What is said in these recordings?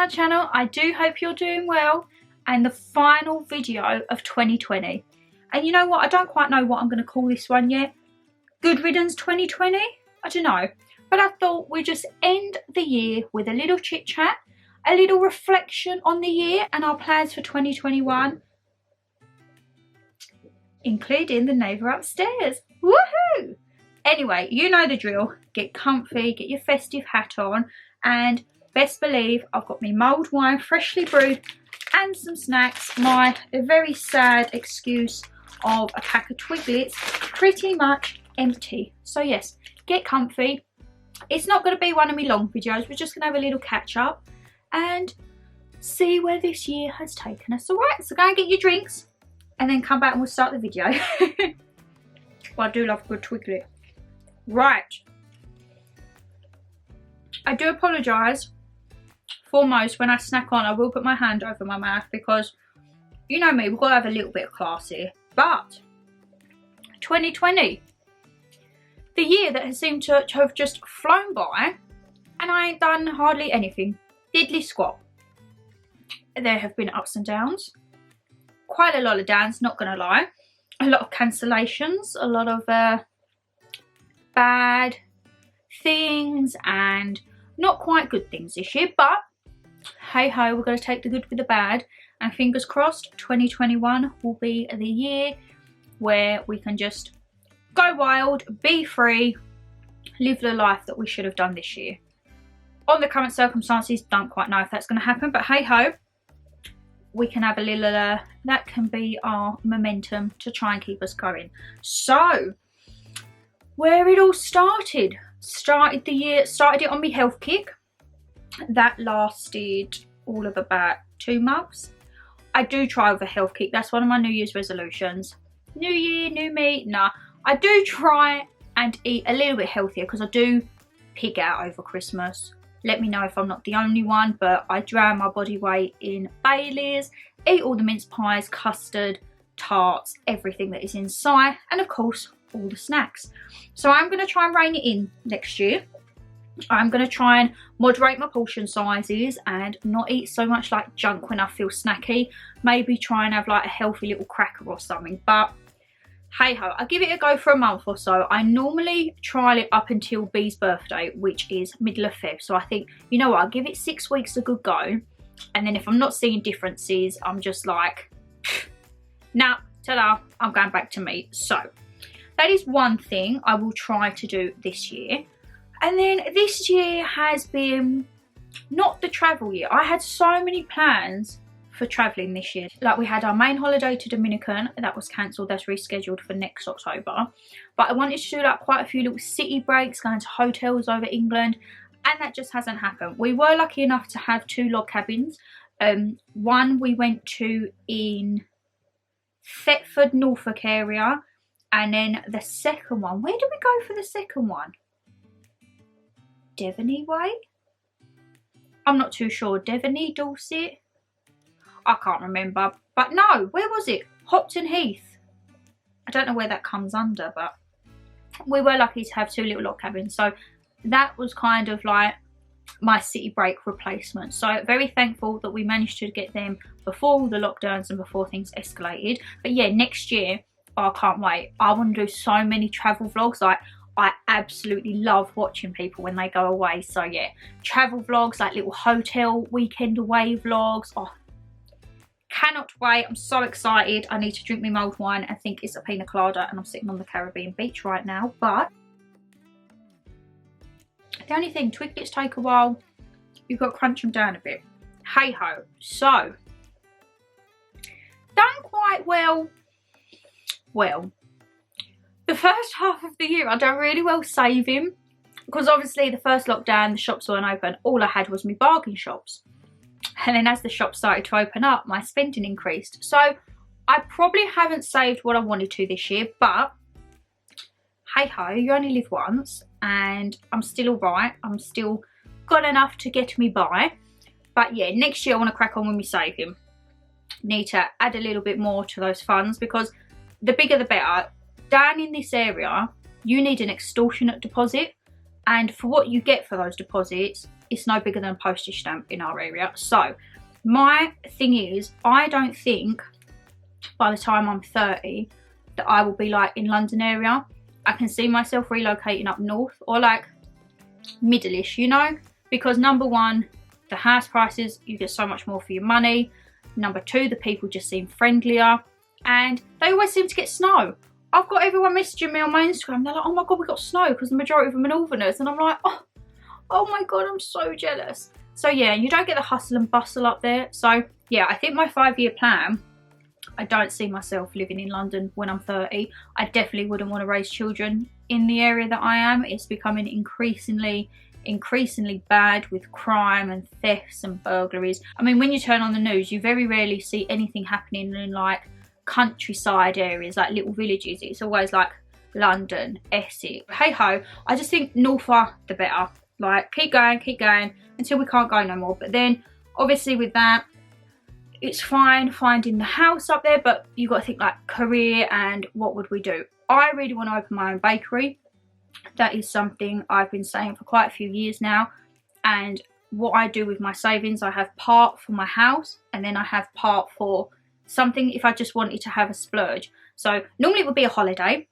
my channel. I do hope you're doing well, and the final video of 2020. And you know what, I don't quite know what I'm going to call this one yet. Good riddance 2020? I don't know. But I thought we'd just end the year with a little chit chat, a little reflection on the year and our plans for 2021, including the neighbour upstairs. Woohoo! Anyway, you know the drill. Get comfy, get your festive hat on, and best believe I've got me mulled wine, freshly brewed, and some snacks. My very sad excuse of a pack of Twiglets pretty much empty. So yes, get comfy. It's not going to be one of my long videos. We're just going to have a little catch up and see where this year has taken us. Alright, so go and get your drinks and then come back and we'll start the video. Well, I do love a good Twiglet. Right. I do apologise. Foremost, when I snack on, I will put my hand over my mouth because, you know me, we've got to have a little bit of class here. But 2020, the year that has seemed to have just flown by, and I ain't done hardly anything. Diddly squat. There have been ups and downs. Quite a lot of downs, not gonna lie. A lot of cancellations, a lot of bad things and not quite good things this year, but hey ho, we're going to take the good with the bad, and fingers crossed 2021 will be the year where we can just go wild, be free, live the life that we should have done this year. On the current circumstances, don't quite know if that's going to happen, but hey ho, we can have a little that can be our momentum to try and keep us going. So where it all started it on my health kick. That lasted all of about 2 months. I do try with a health kick. That's one of my New Year's resolutions. New year, new me. Nah, I do try and eat a little bit healthier because I do pig out over Christmas. Let me know if I'm not the only one, but I drown my body weight in Baileys, eat all the mince pies, custard, tarts, everything that is in sight, and of course all the snacks. So I'm going to try and rein it in next year. I'm going to try and moderate my portion sizes and not eat so much like junk when I feel snacky. Maybe try and have like a healthy little cracker or something. But hey ho, I'll give it a go for a month or so. I normally trial it up until B's birthday, which is middle of Feb. So I think, you know what, I'll give it 6 weeks a good go. And then if I'm not seeing differences, I'm just like, nah, ta-da, I'm going back to meat. So that is one thing I will try to do this year. And then this year has been not the travel year. I had so many plans for travelling this year. Like, we had our main holiday to Dominican, that was cancelled, that's rescheduled for next October. But I wanted to do like quite a few little city breaks, going to hotels over England, and that just hasn't happened. We were lucky enough to have 2 log cabins. One we went to in Thetford, Norfolk area, and then the second one, where did we go for the second one? Devony way? I'm not too sure. Devony, Dorset? I can't remember. But no, where was it? Hopton Heath. I don't know where that comes under, but we were lucky to have 2 little log cabins. So that was kind of like my city break replacement. So very thankful that we managed to get them before all the lockdowns and before things escalated. But yeah, next year, I can't wait. I want to do so many travel vlogs. Like, I absolutely love watching people when they go away. So yeah, travel vlogs, like little hotel weekend away vlogs. Oh, cannot wait. I'm so excited. I need to drink my mulled wine and think it's a pina colada, and I'm sitting on the Caribbean beach right now. But the only thing, Twiglets take a while. You've got to crunch them down a bit. Hey ho. So done quite well. Well, the first half of the year I done really well saving, because obviously the first lockdown the shops weren't open. All I had was my bargain shops, and then as the shops started to open up, my spending increased. So I probably haven't saved what I wanted to this year, but hey ho, you only live once, and I'm still alright. I'm still got enough to get me by. But yeah, next year I want to crack on with me saving. Need to add a little bit more to those funds, because the bigger the better. Down in this area, you need an extortionate deposit, and for what you get for those deposits it's no bigger than a postage stamp in our area. So my thing is, I don't think by the time I'm 30 that I will be like in London area. I can see myself relocating up north or like middle-ish, you know, because number one, the house prices, you get so much more for your money. Number two, the people just seem friendlier, and they always seem to get snow. I've got everyone messaging me on my Instagram. They're like, oh my God, we got snow, because the majority of them are northerners. And I'm like, oh my God, I'm so jealous. So yeah, you don't get the hustle and bustle up there. So yeah, I think my 5-year plan, I don't see myself living in London when I'm 30. I definitely wouldn't want to raise children in the area that I am. It's becoming increasingly bad with crime and thefts and burglaries. I mean, when you turn on the news, you very rarely see anything happening in like countryside areas, like little villages. It's always like London, Essex. Hey ho, I just think norther the better. Like keep going until we can't go no more. But then obviously with that, it's fine finding the house up there, but you got to think like career and what would we do. I really want to open my own bakery. That is something I've been saying for quite a few years now. And what I do with my savings, I have part for my house and then I have part for something if I just wanted to have a splurge. So normally it would be a holiday.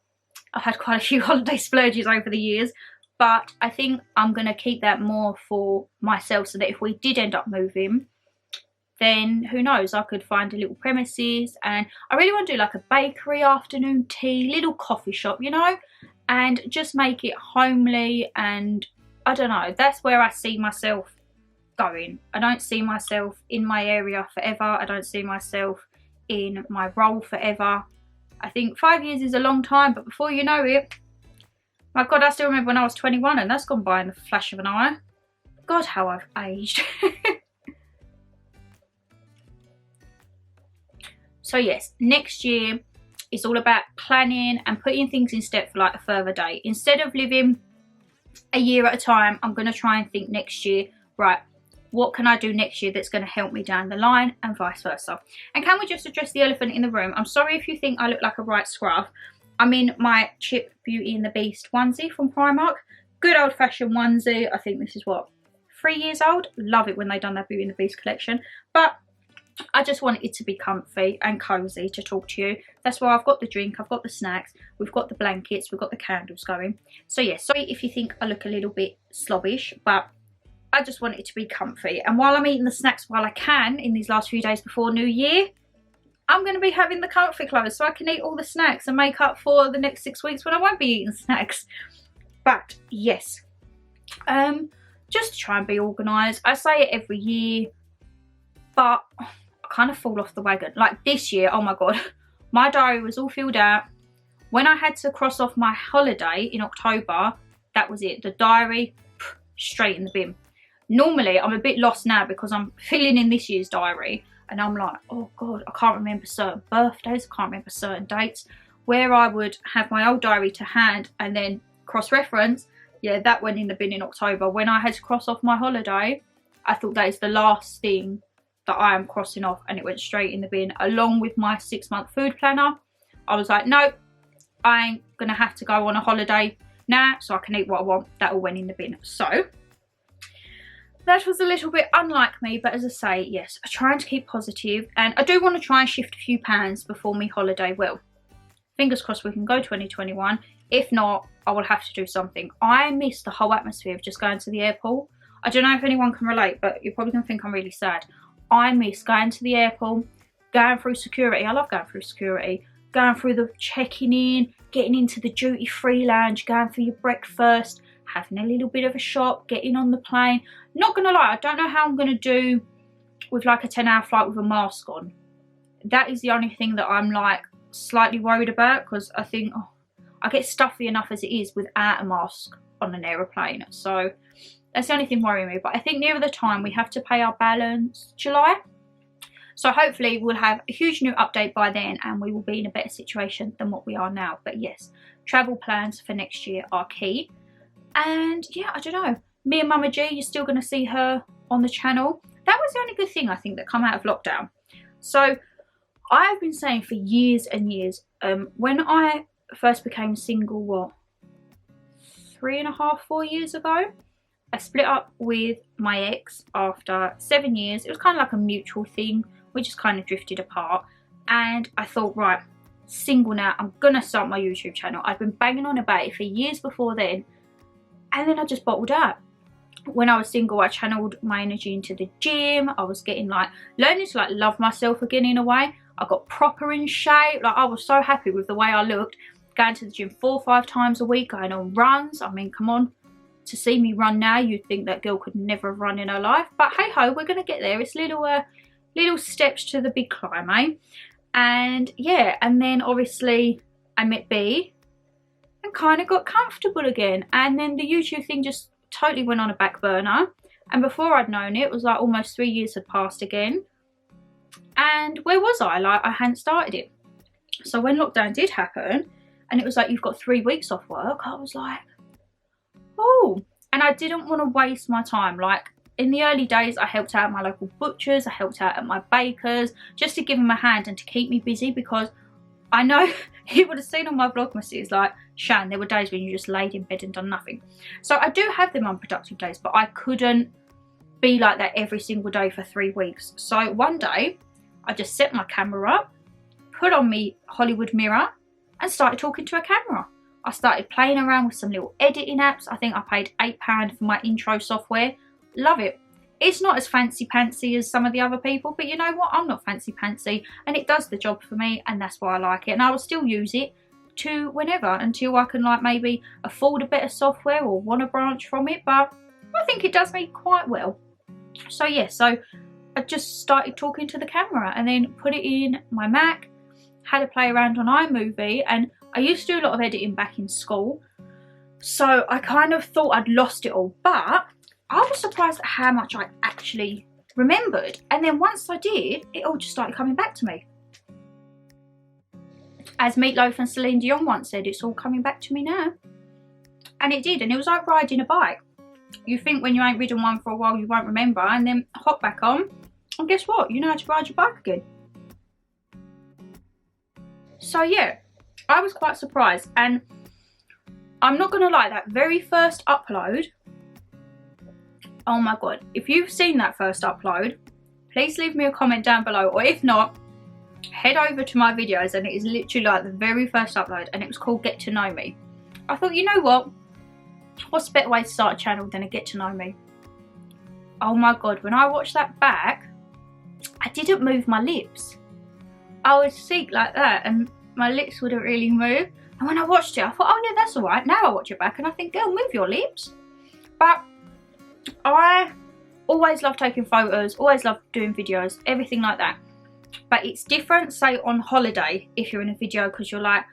I've had quite a few holiday splurges over the years, but I think I'm going to keep that more for myself so that if we did end up moving, then who knows, I could find a little premises. And I really want to do like a bakery, afternoon tea, little coffee shop, you know, and just make it homely. And I don't know, that's where I see myself going. I don't see myself in my area forever. I don't see myself in my role forever. I think 5 years is a long time, but before you know it, my God, I still remember when I was 21 and that's gone by in the flash of an eye. God, how I've aged. So yes, next year is all about planning and putting things in step for like a further date. Instead of living a year at a time, I'm going to try and think next year, right, what can I do next year that's going to help me down the line, and vice versa. And can we just address the elephant in the room? I'm sorry if you think I look like a right scruff. I'm in my Chip Beauty and the Beast onesie from Primark. Good old fashioned onesie. I think this is what, 3 years old? Love it when they've done their Beauty and the Beast collection. But I just want it to be comfy and cozy to talk to you. That's why I've got the drink, I've got the snacks, we've got the blankets, we've got the candles going. So yeah, sorry if you think I look a little bit slobbish, but I just want it to be comfy. And while I'm eating the snacks while I can in these last few days before New Year, I'm going to be having the comfy clothes so I can eat all the snacks and make up for the next 6 weeks when I won't be eating snacks. But yes, just to try and be organised. I say it every year, but I kind of fall off the wagon. Like this year, oh my God, my diary was all filled out. When I had to cross off my holiday in October, that was it. The diary, straight in the bin. Normally, I'm a bit lost now because I'm filling in this year's diary and I'm like, oh God, I can't remember certain birthdays, I can't remember certain dates. Where I would have my old diary to hand and then cross-reference, yeah, that went in the bin in October. When I had to cross off my holiday, I thought that is the last thing that I am crossing off, and it went straight in the bin along with my 6-month food planner. I was like, nope, I ain't gonna have to go on a holiday now so I can eat what I want. That all went in the bin. So that was a little bit unlike me, but as I say, yes, I'm trying to keep positive, and I do want to try and shift a few pounds before me holiday. Well, fingers crossed we can go 2021. If not, I will have to do something. I miss the whole atmosphere of just going to the airport. I don't know if anyone can relate, but you're probably gonna think I'm really sad. I miss going to the airport, going through security. I love going through security. Going through the checking in, getting into the duty-free lounge, going for your breakfast, having a little bit of a shop, getting on the plane. Not gonna lie, I don't know how I'm gonna do with like a 10-hour flight with a mask on. That is the only thing that I'm like slightly worried about, because I think I get stuffy enough as it is without a mask on an aeroplane. So that's the only thing worrying me. But I think nearer the time we have to pay our balance July. So hopefully we'll have a huge new update by then and we will be in a better situation than what we are now. But yes, travel plans for next year are key. And yeah, I don't know. Me and Mama G, you're still going to see her on the channel. That was the only good thing I think that come out of lockdown. So I've been saying for years and years, when I first became single, what, 3.5, 4 years ago, I split up with my ex after 7 years. It was kind of like a mutual thing. We just kind of drifted apart. And I thought, right, single now, I'm gonna start my YouTube channel. I've been banging on about it for years before then, and then I just bottled up. When I was single, I channeled my energy into the gym. I was getting like, learning to like love myself again in a way. I got proper in shape. Like, I was so happy with the way I looked, going to the gym 4 or 5 times a week, going on runs. I mean, come on, to see me run now, you'd think that girl could never have run in her life, but hey ho, we're gonna get there. It's little steps to the big climb, eh? And yeah, and then obviously I met B and kind of got comfortable again, and then the YouTube thing just totally went on a back burner. And before I'd known it, it was like almost 3 years had passed again, and where was I? Like, I hadn't started it. So when lockdown did happen and it was like, you've got 3 weeks off work, I was like, oh. And I didn't want to waste my time. Like, in the early days, I helped out at my local butchers, I helped out at my bakers, just to give them a hand and to keep me busy, because I know you would have seen on my vlogmases, like, Shan, there were days when you just laid in bed and done nothing. So I do have them unproductive days, but I couldn't be like that every single day for 3 weeks. So one day, I just set my camera up, put on me Hollywood mirror, and started talking to a camera. I started playing around with some little editing apps. I think I paid £8 for my intro software. Love it. It's not as fancy pantsy as some of the other people, but you know what? I'm not fancy pantsy, and it does the job for me, and that's why I like it. And I will still use it to whenever, until I can like maybe afford a better software or want to branch from it, but I think it does me quite well. So yeah, so I just started talking to the camera and then put it in my Mac, had a play around on iMovie, and I used to do a lot of editing back in school, so I kind of thought I'd lost it all, but I was surprised at how much I actually remembered. And then once I did, it all just started coming back to me. As Meatloaf and Celine Dion once said, it's all coming back to me now. And it did, and it was like riding a bike. You think when you ain't ridden one for a while you won't remember, and then hop back on, and guess what? You know how to ride your bike again. So yeah, I was quite surprised, and I'm not gonna lie, that very first upload, oh my god, if you've seen that first upload, please leave me a comment down below, or if not, head over to my videos, and it is literally like the very first upload, and it was called Get to Know Me. I thought, you know what, what's a better way to start a channel than a Get to Know Me? Oh my god, when I watched that back, I didn't move my lips. I would speak like that and my lips wouldn't really move, and when I watched it I thought, oh yeah, that's alright. Now I watch it back and I think, girl, move your lips. But I always love taking photos, always love doing videos, everything like that. But it's different, say on holiday, if you're in a video, because you're like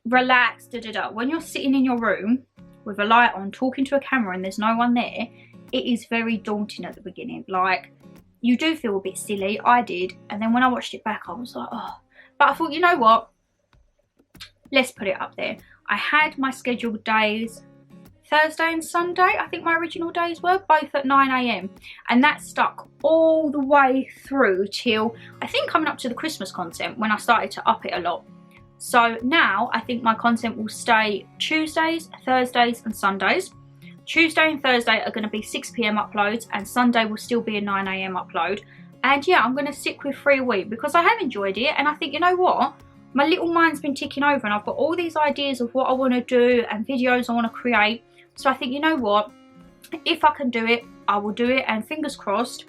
relaxed, da da da. When you're sitting in your room with a light on, talking to a camera and there's no one there, it is very daunting at the beginning. Like, you do feel a bit silly, I did, and then when I watched it back I was like, oh. But I thought, you know what, let's put it up there. I had my scheduled days, Thursday and Sunday, I think my original days were, both at 9 AM. And that stuck all the way through till, I think, coming up to the Christmas content, when I started to up it a lot. So now I think my content will stay Tuesdays, Thursdays and Sundays. Tuesday and Thursday are going to be 6 PM uploads, and Sunday will still be a 9 AM upload. And yeah, I'm going to stick with 3 a week because I have enjoyed it, and I think, you know what, my little mind's been ticking over and I've got all these ideas of what I want to do and videos I want to create. So I think, you know what, if I can do it, I will do it, and fingers crossed,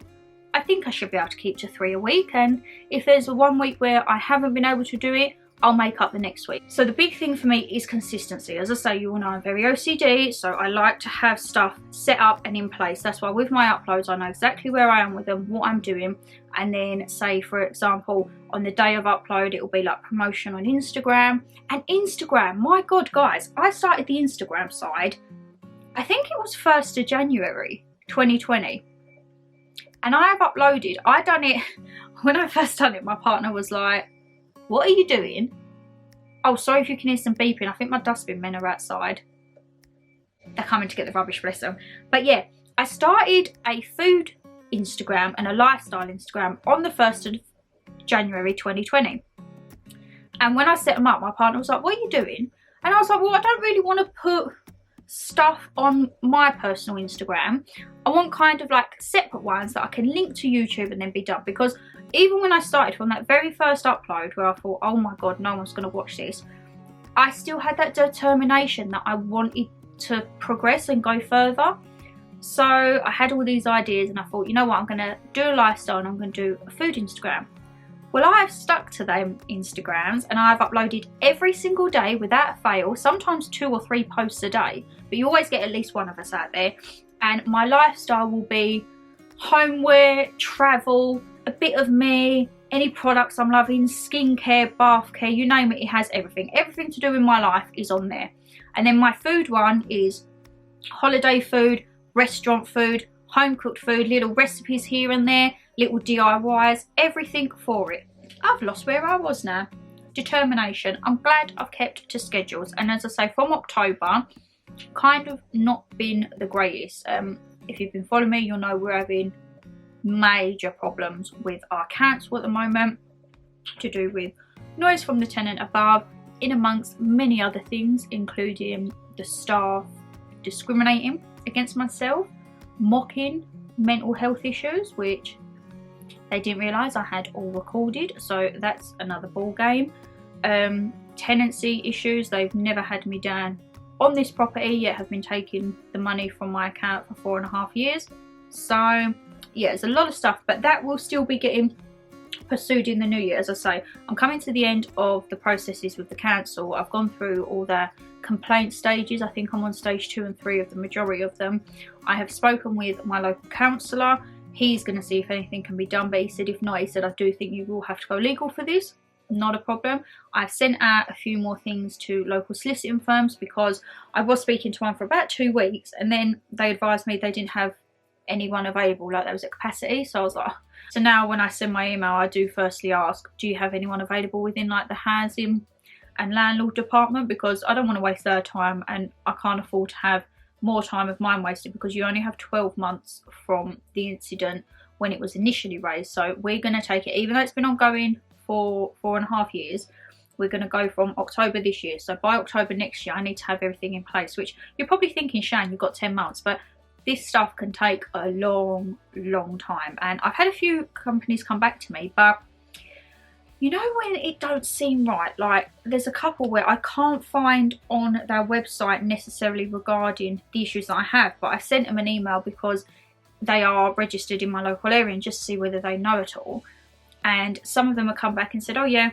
I think I should be able to keep to 3 a week. And if there's a 1 week where I haven't been able to do it, I'll make up the next week. So the big thing for me is consistency. As I say, you all know I'm very OCD, so I like to have stuff set up and in place. That's why with my uploads, I know exactly where I am with them, what I'm doing. And then say, for example, on the day of upload, it will be like promotion on Instagram. And Instagram, my God, guys, I started the Instagram side, I think it was 1st of January 2020. And I have uploaded, I done it, when I first done it, my partner was like, what are you doing? Oh, sorry if you can hear some beeping. I think my dustbin men are outside. They're coming to get the rubbish, bless them. But yeah, I started a food Instagram and a lifestyle Instagram on the 1st of January 2020. And when I set them up, my partner was like, what are you doing? And I was like, well, I don't really want to put stuff on my personal Instagram, I want kind of like separate ones that I can link to YouTube and then be done. Because even when I started from that very first upload where I thought, oh my god, no one's going to watch this, I still had that determination that I wanted to progress and go further. So I had all these ideas and I thought, you know what, I'm going to do a lifestyle and I'm going to do a food Instagram. Well, I've stuck to them Instagrams and I've uploaded every single day without fail, sometimes 2 or 3 posts a day, but you always get at least one of us out there. And my lifestyle will be homeware, travel, a bit of me, any products I'm loving, skincare, bath care, you name it, it has everything. Everything to do with my life is on there. And then my food one is holiday food, restaurant food, home cooked food, little recipes here and there, little DIYs, everything for it. I've lost where I was now. Determination. I'm glad I've kept to schedules. And as I say, from October, kind of not been the greatest. If you've been following me, you'll know we're having major problems with our council at the moment to do with noise from the tenant above, in amongst many other things, including the staff discriminating against myself, mocking mental health issues, which they didn't realise I had all recorded, so that's another ball game. Tenancy issues, they've never had me down on this property, yet have been taking the money from my account for 4.5 years. So yeah, there's a lot of stuff, but that will still be getting pursued in the new year. As I say, I'm coming to the end of the processes with the council. I've gone through all the complaint stages. I think I'm on stage 2 and 3 of the majority of them. I have spoken with my local councillor. He's going to see if anything can be done, but he said if not, he said I do think you will have to go legal for this. Not a problem. I've sent out a few more things to local soliciting firms because I was speaking to one for about 2 weeks and then they advised me they didn't have anyone available, like there was at capacity. So I was like, so now when I send my email, I do firstly ask, do you have anyone available within like the housing and landlord department, because I don't want to waste their time and I can't afford to have more time of mine wasted, because you only have 12 months from the incident when it was initially raised. So we're going to take it, even though it's been ongoing for 4.5 years, we're going to go from October this year. So by October next year, I need to have everything in place, which you're probably thinking, Shan, you've got 10 months, but this stuff can take a long time. And I've had a few companies come back to me, but you know when it don't seem right, like there's a couple where I can't find on their website necessarily regarding the issues that I have, but I sent them an email because they are registered in my local area and just see whether they know at all. And some of them have come back and said, oh yeah,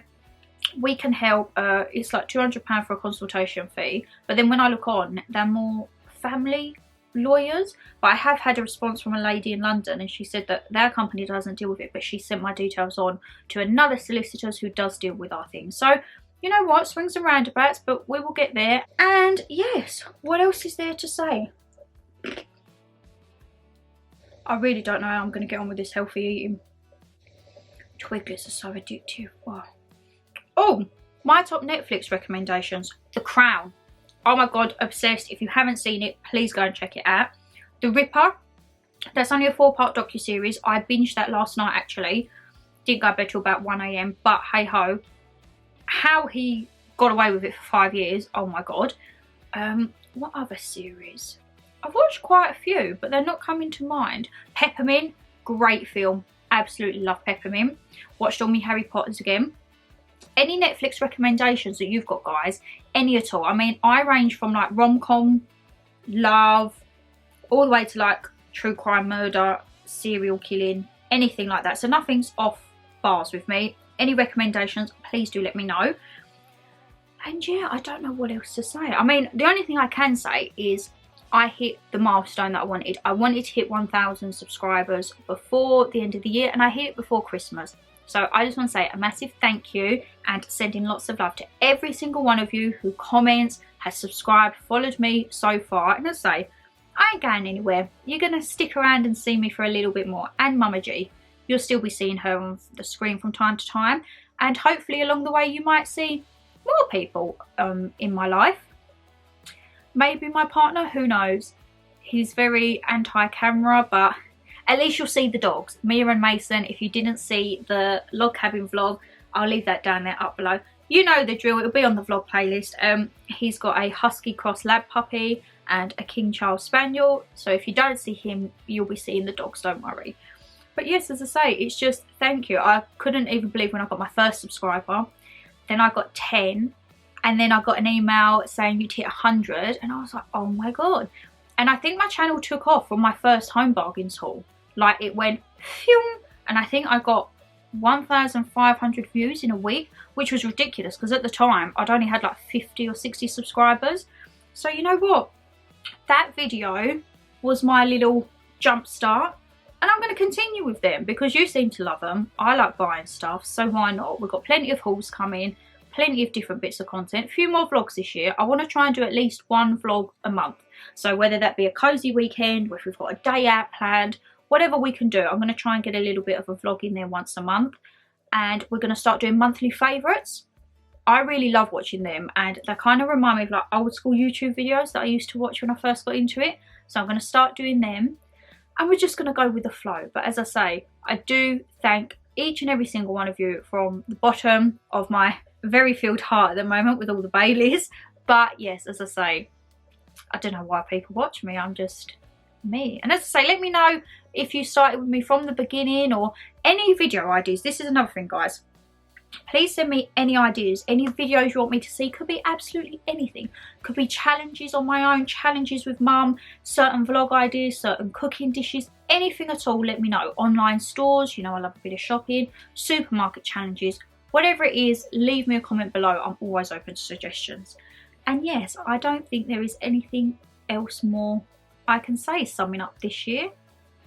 we can help, it's like £200 for a consultation fee. But then when I look on, they're more family lawyers. But I have had a response from a lady in London and she said that their company doesn't deal with it, but she sent my details on to another solicitor who does deal with our things. So you know what, swings and roundabouts, but we will get there. And yes, what else is there to say? I really don't know how I'm going to get on with this healthy eating. Twiglets are so addictive. Wow. Oh, my top Netflix recommendations. The Crown. Oh my god, obsessed. If you haven't seen it, please go and check it out. The Ripper. That's only a 4-part docuseries. I binged that last night actually. Didn't go to bed till about 1 AM, but hey ho. How he got away with it for 5 years. Oh my god. What other series? I've watched quite a few, but they're not coming to mind. Peppermint. Great film. Absolutely love Peppermint. Watched all my Harry Potters again. Any Netflix recommendations that you've got, guys? Any at all? I mean, I range from like rom-com, love, all the way to like true crime, murder, serial killing, anything like that. So nothing's off bars with me. Any recommendations, please do let me know. And yeah, I don't know what else to say. I mean, the only thing I can say is I hit the milestone that I wanted. I wanted to hit 1,000 subscribers before the end of the year, and I hit it before Christmas. So I just want to say a massive thank you and sending lots of love to every single one of you who comments, has subscribed, followed me so far. And as I say, I ain't going anywhere. You're going to stick around and see me for a little bit more. And Mama G, you'll still be seeing her on the screen from time to time. And hopefully along the way you might see more people in my life. Maybe my partner, who knows. He's very anti-camera, but at least you'll see the dogs. Mia and Mason, if you didn't see the log cabin vlog, I'll leave that down there up below. You know the drill, it'll be on the vlog playlist. He's got a husky cross lab puppy and a King Charles Spaniel. So if you don't see him, you'll be seeing the dogs, don't worry. But yes, as I say, it's just thank you. I couldn't even believe when I got my first subscriber. Then I got 10. And then I got an email saying you'd hit 100. And I was like, oh my God. And I think my channel took off from my first home bargains haul. Like it went phew. And I think I got 1,500 views in a week, which was ridiculous because at the time I'd only had like 50 or 60 subscribers. So you know what? That video was my little jump start. And I'm going to continue with them because you seem to love them. I like buying stuff, so why not? We've got plenty of hauls coming, plenty of different bits of content. A few more vlogs this year. I want to try and do at least one vlog a month. So whether that be a cozy weekend, or if we've got a day out planned, whatever we can do, I'm going to try and get a little bit of a vlog in there once a month. And we're going to start doing monthly favourites. I really love watching them, and they kind of remind me of like old school YouTube videos that I used to watch when I first got into it. So I'm going to start doing them. And we're just going to go with the flow. But as I say, I do thank each and every single one of you from the bottom of my very filled heart at the moment with all the Baileys. But yes, as I say, I don't know why people watch me. I'm just me. And as I say, let me know if you started with me from the beginning or any video ideas. This is another thing, guys. Please send me any ideas, any videos you want me to see. Could be absolutely anything. Could be challenges on my own, challenges with mum, certain vlog ideas, certain cooking dishes, anything at all, let me know. Online stores, you know I love a bit of shopping, supermarket challenges, whatever it is, leave me a comment below. I'm always open to suggestions. And yes, I don't think there is anything else more I can say summing up this year.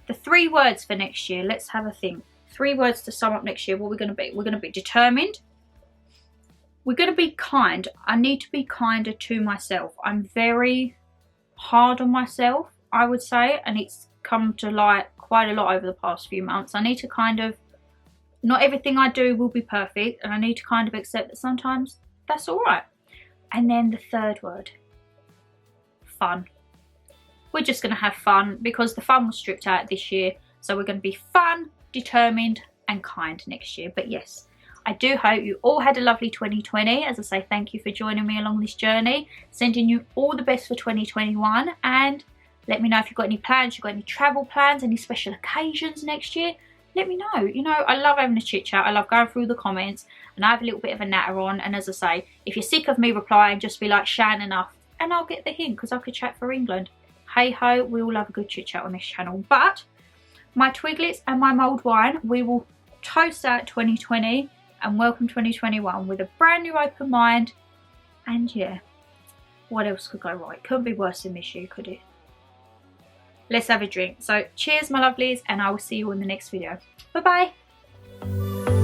The 3 words for next year, let's have a think. 3 words to sum up next year. What we're going to be? We're going to be determined. We're going to be kind. I need to be kinder to myself. I'm very hard on myself, I would say, and it's come to light quite a lot over the past few months. I need to kind of, not everything I do will be perfect, and I need to kind of accept that sometimes that's all right. And then the 3rd word, fun. We're just going to have fun because the fun was stripped out this year. So we're going to be fun, determined and kind next year. But yes, I do hope you all had a lovely 2020. As I say, thank you for joining me along this journey. Sending you all the best for 2021, and let me know if you've got any plans, you've got any travel plans, any special occasions next year. Let me know. You know, I love having a chit chat. I love going through the comments, and I have a little bit of a natter on. And as I say, if you're sick of me replying, just be like, Shan enough, and I'll get the hint because I could chat for England. Hey ho, we all love a good chit chat on this channel. But my Twiglets and my mulled wine, we will toast out 2020 and welcome 2021 with a brand new open mind. And yeah, what else could go right? Couldn't be worse than this year, could it? Let's have a drink. So cheers, my lovelies, and I will see you in the next video. Bye bye.